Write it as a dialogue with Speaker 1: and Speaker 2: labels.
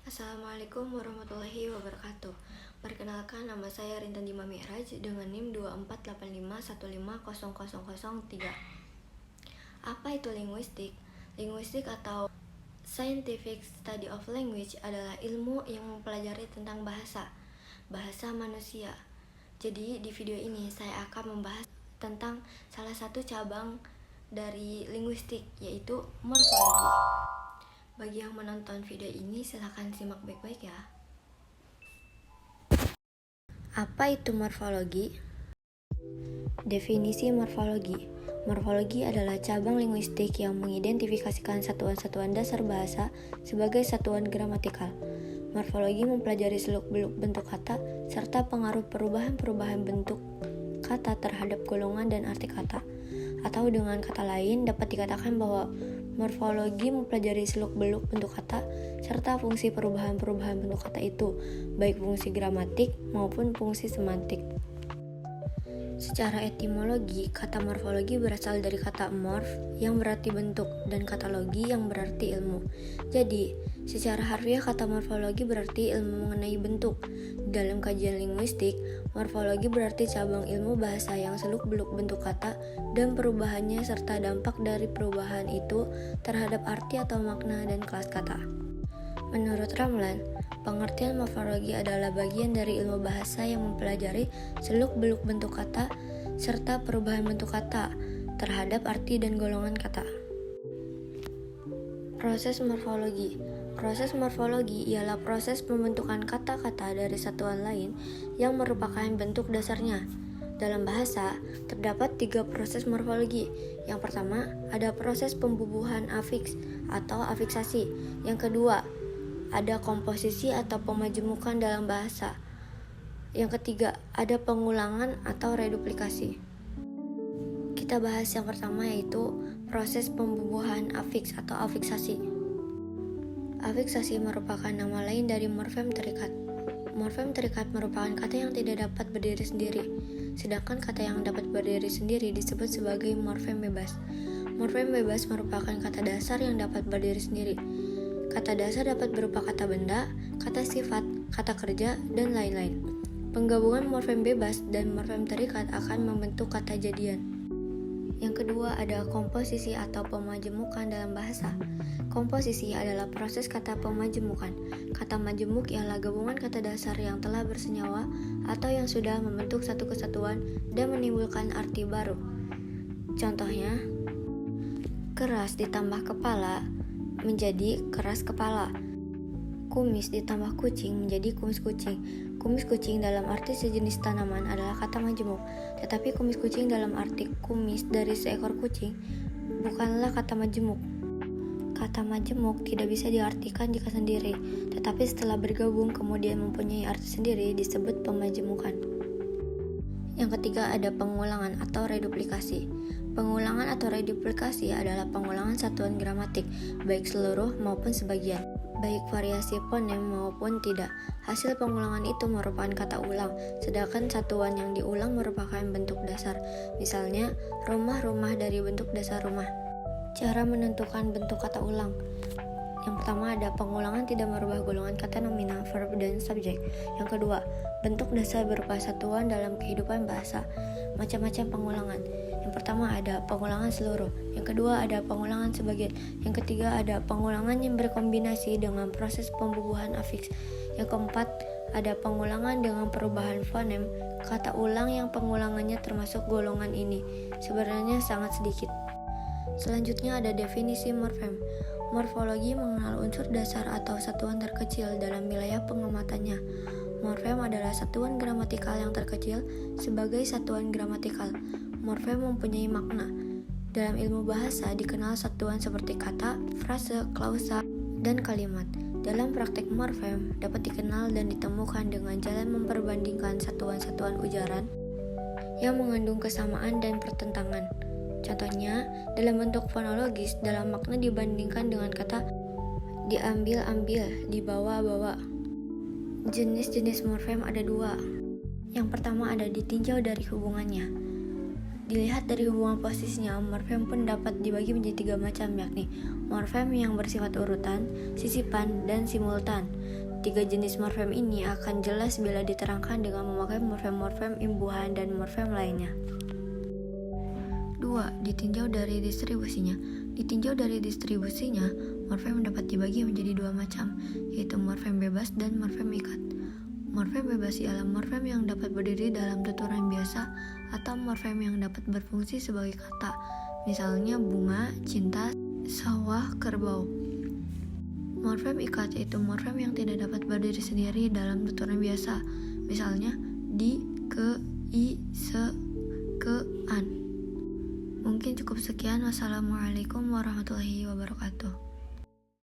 Speaker 1: Assalamualaikum warahmatullahi wabarakatuh. Perkenalkan, nama saya Rintan Dima Mi'raj dengan NIM 2485150003. Apa itu linguistik? Linguistik atau Scientific Study of Language adalah ilmu yang mempelajari tentang bahasa manusia. Jadi di video ini saya akan membahas tentang salah satu cabang dari linguistik, yaitu morfologi. Bagi yang menonton video ini, silahkan simak baik-baik ya. Apa itu morfologi? Definisi morfologi. Morfologi adalah cabang linguistik yang mengidentifikasikan satuan-satuan dasar bahasa sebagai satuan gramatikal. Morfologi mempelajari seluk-beluk bentuk kata serta pengaruh perubahan-perubahan bentuk kata terhadap golongan dan arti kata. Atau dengan kata lain, dapat dikatakan bahwa morfologi mempelajari seluk-beluk bentuk kata serta fungsi perubahan-perubahan bentuk kata itu, baik fungsi gramatik maupun fungsi semantik. Secara etimologi, kata morfologi berasal dari kata morf yang berarti bentuk dan kata logi yang berarti ilmu. Jadi, secara harfiah kata morfologi berarti ilmu mengenai bentuk. Dalam kajian linguistik, morfologi berarti cabang ilmu bahasa yang seluk-beluk bentuk kata dan perubahannya serta dampak dari perubahan itu terhadap arti atau makna dan kelas kata. Menurut Ramlan, pengertian morfologi adalah bagian dari ilmu bahasa yang mempelajari seluk-beluk bentuk kata serta perubahan bentuk kata terhadap arti dan golongan kata. Proses morfologi. Proses morfologi ialah proses pembentukan kata-kata dari satuan lain yang merupakan bentuk dasarnya. Dalam bahasa, terdapat 3 proses morfologi. Yang pertama, ada proses pembubuhan afiks atau afiksasi. Yang kedua, ada komposisi atau pemajemukan dalam bahasa. Yang ketiga, ada pengulangan atau reduplikasi. Kita bahas yang pertama, yaitu proses pembubuhan afiks atau afiksasi. Afiksasi merupakan nama lain dari morfem terikat. Morfem terikat merupakan kata yang tidak dapat berdiri sendiri, sedangkan kata yang dapat berdiri sendiri disebut sebagai morfem bebas. Morfem bebas merupakan kata dasar yang dapat berdiri sendiri. Kata dasar dapat berupa kata benda, kata sifat, kata kerja, dan lain-lain. Penggabungan morfem bebas dan morfem terikat akan membentuk kata jadian. Yang kedua, ada komposisi atau pemajemukan dalam bahasa. Komposisi adalah proses kata pemajemukan. Kata majemuk ialah gabungan kata dasar yang telah bersenyawa atau yang sudah membentuk satu kesatuan dan menimbulkan arti baru. Contohnya, keras ditambah kepala menjadi keras kepala. Kumis ditambah kucing menjadi kumis kucing. Kumis kucing dalam arti sejenis tanaman adalah kata majemuk, tetapi kumis kucing dalam arti kumis dari seekor kucing bukanlah kata majemuk. Kata majemuk tidak bisa diartikan jika sendiri, tetapi setelah bergabung kemudian mempunyai arti sendiri disebut pemajemukan. Yang ketiga, ada pengulangan atau reduplikasi. Pengulangan atau reduplikasi adalah pengulangan satuan gramatik, baik seluruh maupun sebagian, baik variasi fonem maupun tidak. Hasil pengulangan itu merupakan kata ulang, sedangkan satuan yang diulang merupakan bentuk dasar. Misalnya, rumah-rumah dari bentuk dasar rumah. Cara menentukan bentuk kata ulang. Yang pertama, ada pengulangan tidak merubah golongan kata nominal, verb, dan subjek. Yang kedua, bentuk dasar berupa satuan dalam kehidupan bahasa. Macam-macam pengulangan. Yang pertama, ada pengulangan seluruh. Yang kedua, ada pengulangan sebagian. Yang ketiga, ada pengulangan yang berkombinasi dengan proses pembubuhan afiks. Yang keempat, ada pengulangan dengan perubahan fonem. Kata ulang yang pengulangannya termasuk golongan ini sebenarnya sangat sedikit. Selanjutnya ada definisi morfem. Morfologi mengenal unsur dasar atau satuan terkecil dalam wilayah pengamatannya. Morfem adalah satuan gramatikal yang terkecil sebagai satuan gramatikal. Morfem mempunyai makna. Dalam ilmu bahasa dikenal satuan seperti kata, frase, klausa, dan kalimat. Dalam praktek morfem dapat dikenal dan ditemukan dengan jalan memperbandingkan satuan-satuan ujaran yang mengandung kesamaan dan pertentangan. Contohnya, dalam bentuk fonologis, dalam makna dibandingkan dengan kata diambil-ambil, dibawa-bawa. Jenis-jenis morfem ada 2. Yang pertama ada ditinjau dari hubungannya. Dilihat dari hubungan posisinya, morfem pun dapat dibagi menjadi 3 macam, yakni morfem yang bersifat urutan, sisipan, dan simultan. tiga jenis morfem ini akan jelas bila diterangkan dengan memakai morfem-morfem imbuhan dan morfem lainnya. 2. Ditinjau dari distribusinya. Ditinjau dari distribusinya, morfem dapat dibagi menjadi dua macam, yaitu morfem bebas dan morfem ikat. Morfem bebas ialah morfem yang dapat berdiri dalam tuturan biasa atau morfem yang dapat berfungsi sebagai kata, misalnya bunga, cinta, sawah, kerbau. Morfem ikat yaitu morfem yang tidak dapat berdiri sendiri dalam tuturan biasa, misalnya di, ke, i, se, ke, an. Mungkin cukup sekian. Wassalamualaikum warahmatullahi wabarakatuh.